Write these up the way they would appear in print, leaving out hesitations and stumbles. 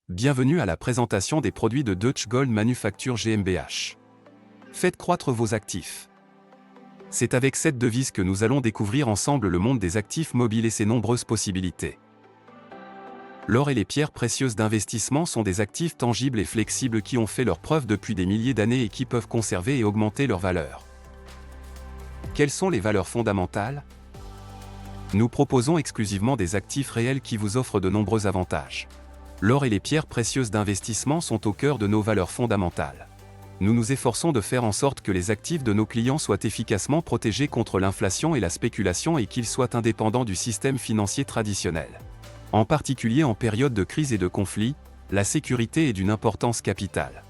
Bienvenue à la présentation des produits de Deutsche Gold Manufacture GmbH. Faites croître vos actifs. C'est avec cette devise que nous allons découvrir ensemble le monde des actifs mobiles et ses nombreuses possibilités. L'or et les pierres précieuses d'investissement sont des actifs tangibles et flexibles qui ont fait leur preuve depuis des milliers d'années et qui peuvent conserver et augmenter leur valeur. Quelles sont les valeurs fondamentales? Nous proposons exclusivement des actifs réels qui vous offrent de nombreux avantages. L'or et les pierres précieuses d'investissement sont au cœur de nos valeurs fondamentales. Nous nous efforçons de faire en sorte que les actifs de nos clients soient efficacement protégés contre l'inflation et la spéculation et qu'ils soient indépendants du système financier traditionnel. En particulier en période de crise et de conflit, la sécurité est d'une importance capitale.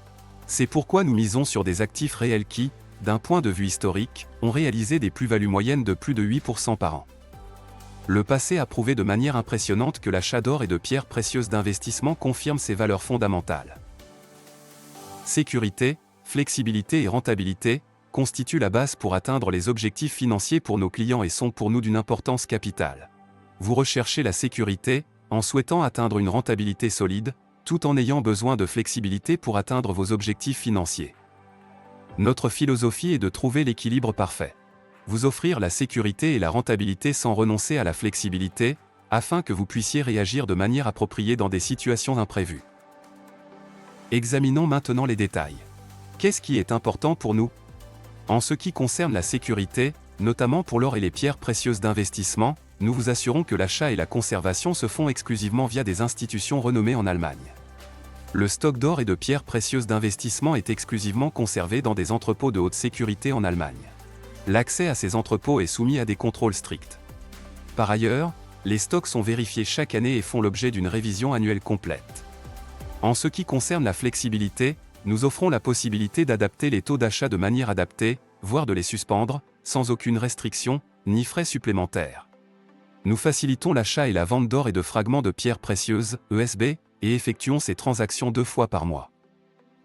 C'est pourquoi nous misons sur des actifs réels qui, d'un point de vue historique, ont réalisé des plus-values moyennes de plus de 8% par an. Le passé a prouvé de manière impressionnante que l'achat d'or et de pierres précieuses d'investissement confirme ces valeurs fondamentales. Sécurité, flexibilité et rentabilité constituent la base pour atteindre les objectifs financiers pour nos clients et sont pour nous d'une importance capitale. Vous recherchez la sécurité, en souhaitant atteindre une rentabilité solide, tout en ayant besoin de flexibilité pour atteindre vos objectifs financiers. Notre philosophie est de trouver l'équilibre parfait. Vous offrir la sécurité et la rentabilité sans renoncer à la flexibilité, afin que vous puissiez réagir de manière appropriée dans des situations imprévues. Examinons maintenant les détails. Qu'est-ce qui est important pour nous? En ce qui concerne la sécurité, notamment pour l'or et les pierres précieuses d'investissement, nous vous assurons que l'achat et la conservation se font exclusivement via des institutions renommées en Allemagne. Le stock d'or et de pierres précieuses d'investissement est exclusivement conservé dans des entrepôts de haute sécurité en Allemagne. L'accès à ces entrepôts est soumis à des contrôles stricts. Par ailleurs, les stocks sont vérifiés chaque année et font l'objet d'une révision annuelle complète. En ce qui concerne la flexibilité, nous offrons la possibilité d'adapter les taux d'achat de manière adaptée, voire de les suspendre, sans aucune restriction, ni frais supplémentaires. Nous facilitons l'achat et la vente d'or et de fragments de pierres précieuses, ESB, et effectuons ces transactions 2 fois par mois.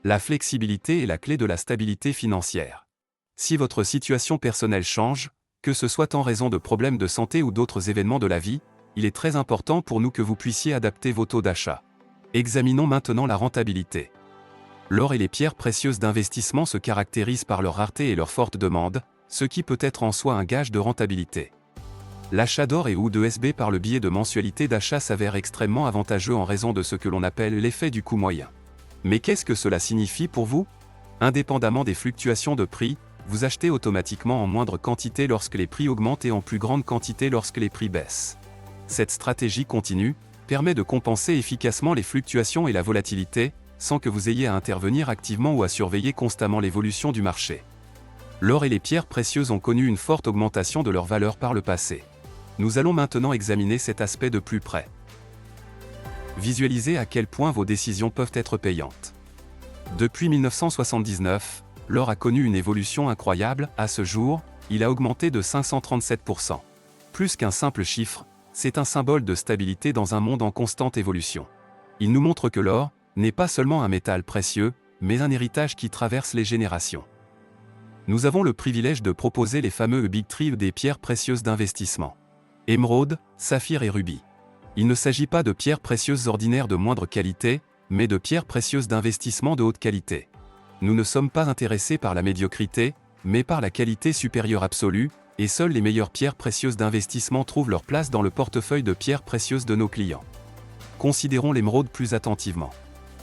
La flexibilité est la clé de la stabilité financière. Si votre situation personnelle change, que ce soit en raison de problèmes de santé ou d'autres événements de la vie, il est très important pour nous que vous puissiez adapter vos taux d'achat. Examinons maintenant la rentabilité. L'or et les pierres précieuses d'investissement se caractérisent par leur rareté et leur forte demande, ce qui peut être en soi un gage de rentabilité. L'achat d'or et ou d'ESB par le biais de mensualités d'achat s'avère extrêmement avantageux en raison de ce que l'on appelle l'effet du coût moyen. Mais qu'est-ce que cela signifie pour vous? Indépendamment des fluctuations de prix, vous achetez automatiquement en moindre quantité lorsque les prix augmentent et en plus grande quantité lorsque les prix baissent. Cette stratégie continue permet de compenser efficacement les fluctuations et la volatilité, sans que vous ayez à intervenir activement ou à surveiller constamment l'évolution du marché. L'or et les pierres précieuses ont connu une forte augmentation de leur valeur par le passé. Nous allons maintenant examiner cet aspect de plus près. Visualisez à quel point vos décisions peuvent être payantes. Depuis 1979, l'or a connu une évolution incroyable. À ce jour, il a augmenté de 537%. Plus qu'un simple chiffre, c'est un symbole de stabilité dans un monde en constante évolution. Il nous montre que l'or n'est pas seulement un métal précieux, mais un héritage qui traverse les générations. Nous avons le privilège de proposer les fameux Big Three des pierres précieuses d'investissement. Émeraude, saphir et rubis. Il ne s'agit pas de pierres précieuses ordinaires de moindre qualité, mais de pierres précieuses d'investissement de haute qualité. Nous ne sommes pas intéressés par la médiocrité, mais par la qualité supérieure absolue, et seules les meilleures pierres précieuses d'investissement trouvent leur place dans le portefeuille de pierres précieuses de nos clients. Considérons l'émeraude plus attentivement.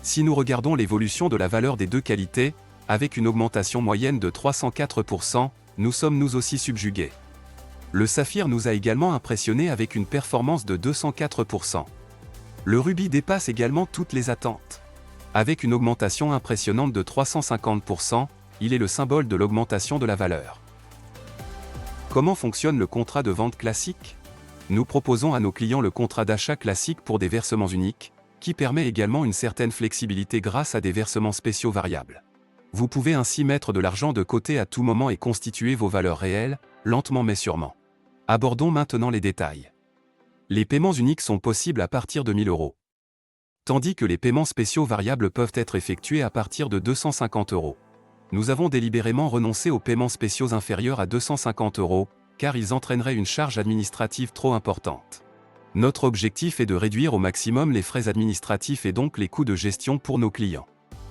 Si nous regardons l'évolution de la valeur des deux qualités, avec une augmentation moyenne de 304%, nous sommes nous aussi subjugués. Le saphir nous a également impressionnés avec une performance de 204%. Le rubis dépasse également toutes les attentes. Avec une augmentation impressionnante de 350%, il est le symbole de l'augmentation de la valeur. Comment fonctionne le contrat de vente classique? Nous proposons à nos clients le contrat d'achat classique pour des versements uniques, qui permet également une certaine flexibilité grâce à des versements spéciaux variables. Vous pouvez ainsi mettre de l'argent de côté à tout moment et constituer vos valeurs réelles, lentement mais sûrement. Abordons maintenant les détails. Les paiements uniques sont possibles à partir de 1 000 €. Tandis que les paiements spéciaux variables peuvent être effectués à partir de 250 €. Nous avons délibérément renoncé aux paiements spéciaux inférieurs à 250 €, car ils entraîneraient une charge administrative trop importante. Notre objectif est de réduire au maximum les frais administratifs et donc les coûts de gestion pour nos clients.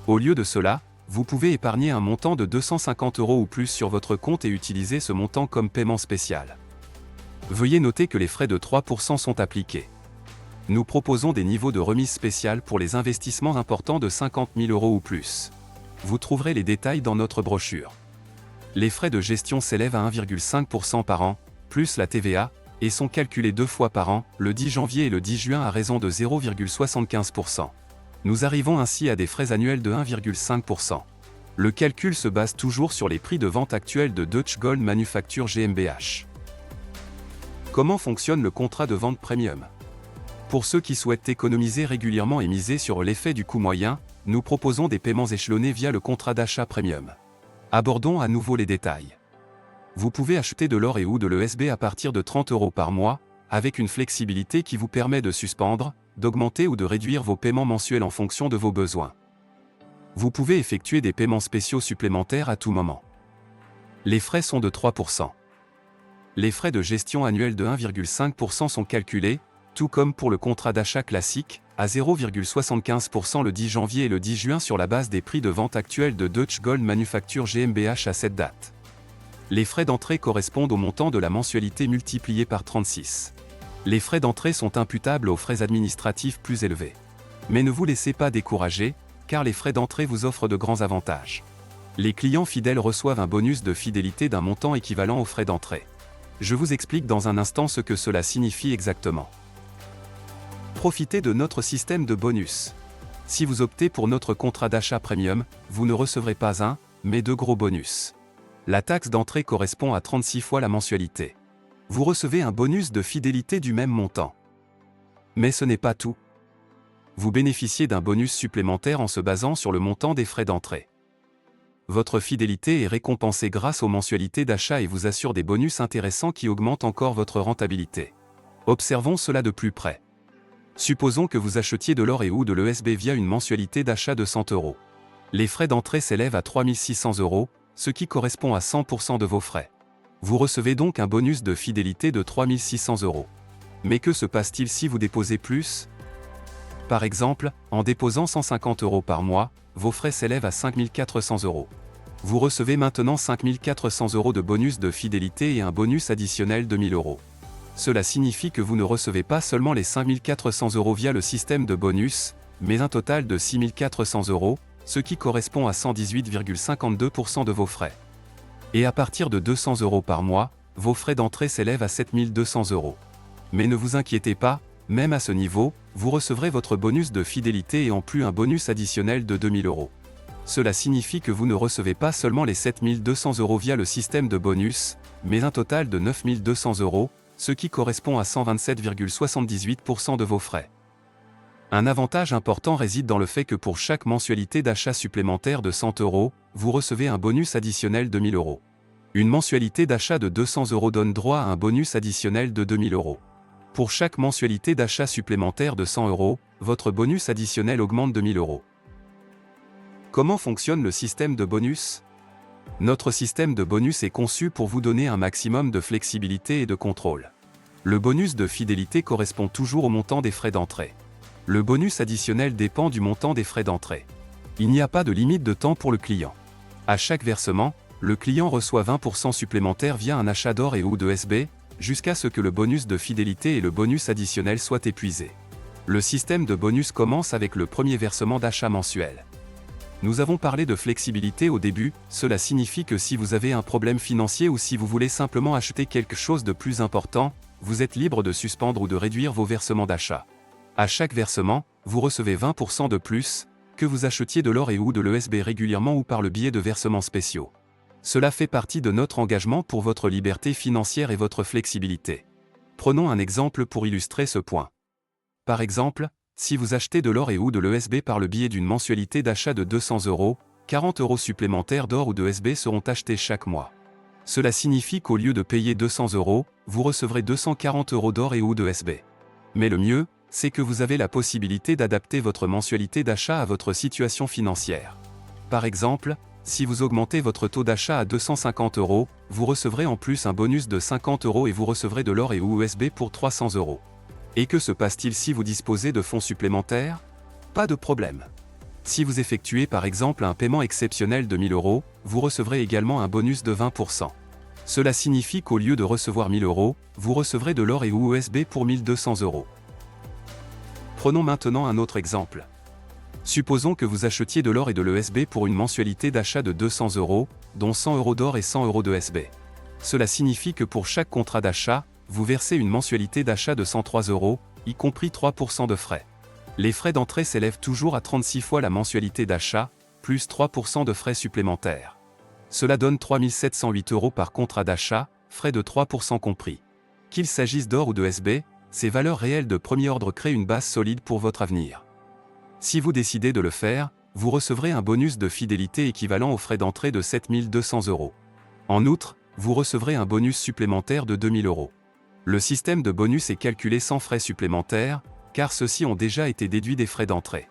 Au lieu de cela, vous pouvez épargner un montant de 250 € ou plus sur votre compte et utiliser ce montant comme paiement spécial. Veuillez noter que les frais de 3% sont appliqués. Nous proposons des niveaux de remise spéciale pour les investissements importants de 50 000 € ou plus. Vous trouverez les détails dans notre brochure. Les frais de gestion s'élèvent à 1,5% par an, plus la TVA, et sont calculés 2 fois par an, le 10 janvier et le 10 juin à raison de 0,75%. Nous arrivons ainsi à des frais annuels de 1,5%. Le calcul se base toujours sur les prix de vente actuels de Deutsche Gold Manufacture GmbH. Comment fonctionne le contrat de vente premium? Pour ceux qui souhaitent économiser régulièrement et miser sur l'effet du coût moyen, nous proposons des paiements échelonnés via le contrat d'achat premium. Abordons à nouveau les détails. Vous pouvez acheter de l'or et ou de l'ESB à partir de 30 € par mois, avec une flexibilité qui vous permet de suspendre, d'augmenter ou de réduire vos paiements mensuels en fonction de vos besoins. Vous pouvez effectuer des paiements spéciaux supplémentaires à tout moment. Les frais sont de 3%. Les frais de gestion annuels de 1,5% sont calculés, tout comme pour le contrat d'achat classique, à 0,75% le 10 janvier et le 10 juin sur la base des prix de vente actuels de Deutsche Gold Manufacture GmbH à cette date. Les frais d'entrée correspondent au montant de la mensualité multiplié par 36. Les frais d'entrée sont imputables aux frais administratifs plus élevés. Mais ne vous laissez pas décourager, car les frais d'entrée vous offrent de grands avantages. Les clients fidèles reçoivent un bonus de fidélité d'un montant équivalent aux frais d'entrée. Je vous explique dans un instant ce que cela signifie exactement. Profitez de notre système de bonus. Si vous optez pour notre contrat d'achat premium, vous ne recevrez pas un, mais 2 gros bonus. La taxe d'entrée correspond à 36 fois la mensualité. Vous recevez un bonus de fidélité du même montant. Mais ce n'est pas tout. Vous bénéficiez d'un bonus supplémentaire en se basant sur le montant des frais d'entrée. Votre fidélité est récompensée grâce aux mensualités d'achat et vous assure des bonus intéressants qui augmentent encore votre rentabilité. Observons cela de plus près. Supposons que vous achetiez de l'or et ou de l'ESB via une mensualité d'achat de 100 €. Les frais d'entrée s'élèvent à 3 600 €, ce qui correspond à 100% de vos frais. Vous recevez donc un bonus de fidélité de 3 600 €. Mais que se passe-t-il si vous déposez plus? Par exemple, en déposant 150 € par mois, vos frais s'élèvent à 5 400 €. Vous recevez maintenant 5 400 € de bonus de fidélité et un bonus additionnel de 1 000 €. Cela signifie que vous ne recevez pas seulement les 5 400 € via le système de bonus, mais un total de 6 400 €, ce qui correspond à 118,52% de vos frais. Et à partir de 200 € par mois, vos frais d'entrée s'élèvent à 7 200 €. Mais ne vous inquiétez pas, même à ce niveau, vous recevrez votre bonus de fidélité et en plus un bonus additionnel de 2 000 €. Cela signifie que vous ne recevez pas seulement les 7 200 € via le système de bonus, mais un total de 9 200 €, ce qui correspond à 127,78% de vos frais. Un avantage important réside dans le fait que pour chaque mensualité d'achat supplémentaire de 100 €, vous recevez un bonus additionnel de 1 000 €. Une mensualité d'achat de 200 € donne droit à un bonus additionnel de 2 000 €. Pour chaque mensualité d'achat supplémentaire de 100 €, votre bonus additionnel augmente de 1 000 €. Comment fonctionne le système de bonus? Notre système de bonus est conçu pour vous donner un maximum de flexibilité et de contrôle. Le bonus de fidélité correspond toujours au montant des frais d'entrée. Le bonus additionnel dépend du montant des frais d'entrée. Il n'y a pas de limite de temps pour le client. À chaque versement, le client reçoit 20% supplémentaire via un achat d'or et ou d'ESB, jusqu'à ce que le bonus de fidélité et le bonus additionnel soient épuisés. Le système de bonus commence avec le premier versement d'achat mensuel. Nous avons parlé de flexibilité au début, cela signifie que si vous avez un problème financier ou si vous voulez simplement acheter quelque chose de plus important, vous êtes libre de suspendre ou de réduire vos versements d'achat. À chaque versement, vous recevez 20% de plus, que vous achetiez de l'or et ou de l'ESB régulièrement ou par le biais de versements spéciaux. Cela fait partie de notre engagement pour votre liberté financière et votre flexibilité. Prenons un exemple pour illustrer ce point. Par exemple, si vous achetez de l'or et ou de l'ESB par le biais d'une mensualité d'achat de 200 €, 40 € supplémentaires d'or ou d'ESB seront achetés chaque mois. Cela signifie qu'au lieu de payer 200 €, vous recevrez 240 € d'or et ou d'ESB. Mais le mieux, c'est que vous avez la possibilité d'adapter votre mensualité d'achat à votre situation financière. Par exemple, si vous augmentez votre taux d'achat à 250 €, vous recevrez en plus un bonus de 50 € et vous recevrez de l'or et ou USB pour 300 €. Et que se passe-t-il si vous disposez de fonds supplémentaires? Pas de problème. Si vous effectuez par exemple un paiement exceptionnel de 1000 €, vous recevrez également un bonus de 20%. Cela signifie qu'au lieu de recevoir 1000 €, vous recevrez de l'or et ou USB pour 1200 €. Prenons maintenant un autre exemple. Supposons que vous achetiez de l'or et de l'ESB pour une mensualité d'achat de 200 €, dont 100 € d'or et 100 € d'ESB. Cela signifie que pour chaque contrat d'achat, vous versez une mensualité d'achat de 103 €, y compris 3% de frais. Les frais d'entrée s'élèvent toujours à 36 fois la mensualité d'achat, plus 3% de frais supplémentaires. Cela donne 3708 € par contrat d'achat, frais de 3% compris. Qu'il s'agisse d'or ou de SB, ces valeurs réelles de premier ordre créent une base solide pour votre avenir. Si vous décidez de le faire, vous recevrez un bonus de fidélité équivalent aux frais d'entrée de 7200 €. En outre, vous recevrez un bonus supplémentaire de 2000 €. Le système de bonus est calculé sans frais supplémentaires, car ceux-ci ont déjà été déduits des frais d'entrée.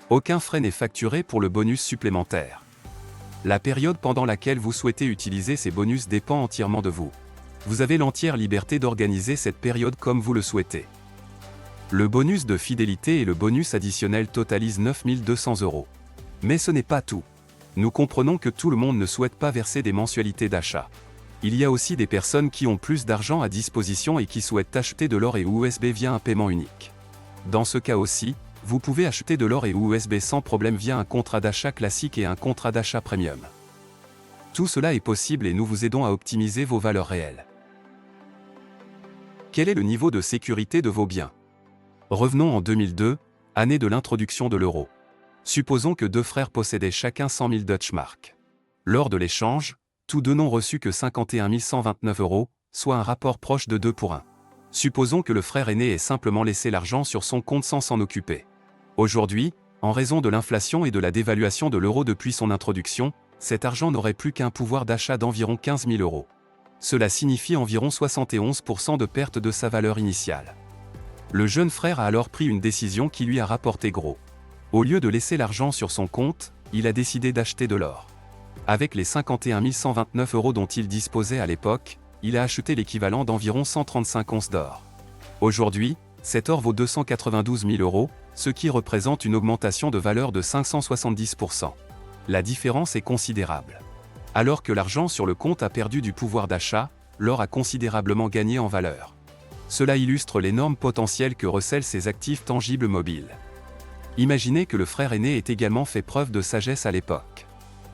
Aucun frais n'est facturé pour le bonus supplémentaire. La période pendant laquelle vous souhaitez utiliser ces bonus dépend entièrement de vous. Vous avez l'entière liberté d'organiser cette période comme vous le souhaitez. Le bonus de fidélité et le bonus additionnel totalisent 9200 €. Mais ce n'est pas tout. Nous comprenons que tout le monde ne souhaite pas verser des mensualités d'achat. Il y a aussi des personnes qui ont plus d'argent à disposition et qui souhaitent acheter de l'or et ou USB via un paiement unique. Dans ce cas aussi, vous pouvez acheter de l'or et ou USB sans problème via un contrat d'achat classique et un contrat d'achat premium. Tout cela est possible et nous vous aidons à optimiser vos valeurs réelles. Quel est le niveau de sécurité de vos biens? Revenons en 2002, année de l'introduction de l'euro. Supposons que deux frères possédaient chacun 100 000 Deutschmark. Lors de l'échange, tous deux n'ont reçu que 51 129 €, soit un rapport proche de 2 pour 1. Supposons que le frère aîné ait simplement laissé l'argent sur son compte sans s'en occuper. Aujourd'hui, en raison de l'inflation et de la dévaluation de l'euro depuis son introduction, cet argent n'aurait plus qu'un pouvoir d'achat d'environ 15 000 €. Cela signifie environ 71% de perte de sa valeur initiale. Le jeune frère a alors pris une décision qui lui a rapporté gros. Au lieu de laisser l'argent sur son compte, il a décidé d'acheter de l'or. Avec les 51 129 € dont il disposait à l'époque, il a acheté l'équivalent d'environ 135 onces d'or. Aujourd'hui, cet or vaut 292 000 €, ce qui représente une augmentation de valeur de 570%. La différence est considérable. Alors que l'argent sur le compte a perdu du pouvoir d'achat, l'or a considérablement gagné en valeur. Cela illustre l'énorme potentiel que recèlent ces actifs tangibles mobiles. Imaginez que le frère aîné ait également fait preuve de sagesse à l'époque.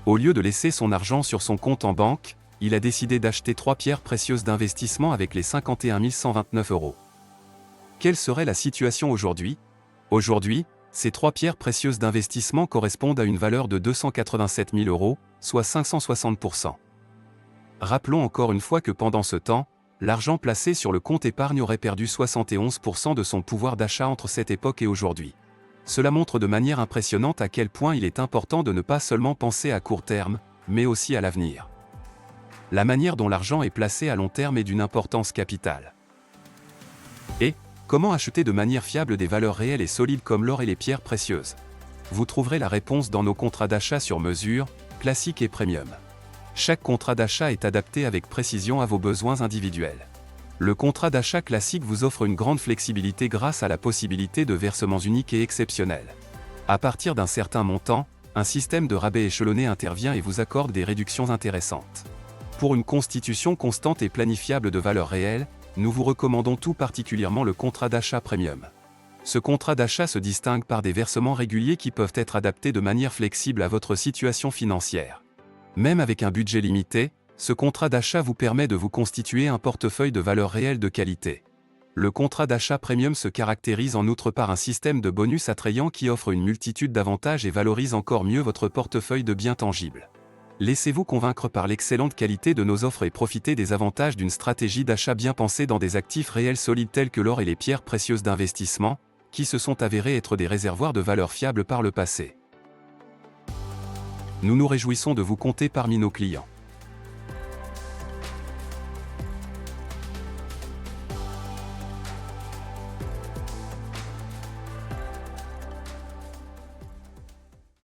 Au lieu de laisser son argent sur son compte en banque, il a décidé d'acheter 3 pierres précieuses d'investissement avec les 51 129 €. Quelle serait la situation aujourd'hui? Aujourd'hui, ces 3 pierres précieuses d'investissement correspondent à une valeur de 287 000 €, soit 560%. Rappelons encore une fois que pendant ce temps, l'argent placé sur le compte épargne aurait perdu 71% de son pouvoir d'achat entre cette époque et aujourd'hui. Cela montre de manière impressionnante à quel point il est important de ne pas seulement penser à court terme, mais aussi à l'avenir. La manière dont l'argent est placé à long terme est d'une importance capitale. Et, comment acheter de manière fiable des valeurs réelles et solides comme l'or et les pierres précieuses? Vous trouverez la réponse dans nos contrats d'achat sur mesure, classique et premium. Chaque contrat d'achat est adapté avec précision à vos besoins individuels. Le contrat d'achat classique vous offre une grande flexibilité grâce à la possibilité de versements uniques et exceptionnels. À partir d'un certain montant, un système de rabais échelonné intervient et vous accorde des réductions intéressantes. Pour une constitution constante et planifiable de valeurs réelles, nous vous recommandons tout particulièrement le contrat d'achat premium. Ce contrat d'achat se distingue par des versements réguliers qui peuvent être adaptés de manière flexible à votre situation financière. Même avec un budget limité, ce contrat d'achat vous permet de vous constituer un portefeuille de valeurs réelles de qualité. Le contrat d'achat premium se caractérise en outre par un système de bonus attrayant qui offre une multitude d'avantages et valorise encore mieux votre portefeuille de biens tangibles. Laissez-vous convaincre par l'excellente qualité de nos offres et profitez des avantages d'une stratégie d'achat bien pensée dans des actifs réels solides tels que l'or et les pierres précieuses d'investissement, qui se sont avérés être des réservoirs de valeur fiables par le passé. Nous nous réjouissons de vous compter parmi nos clients.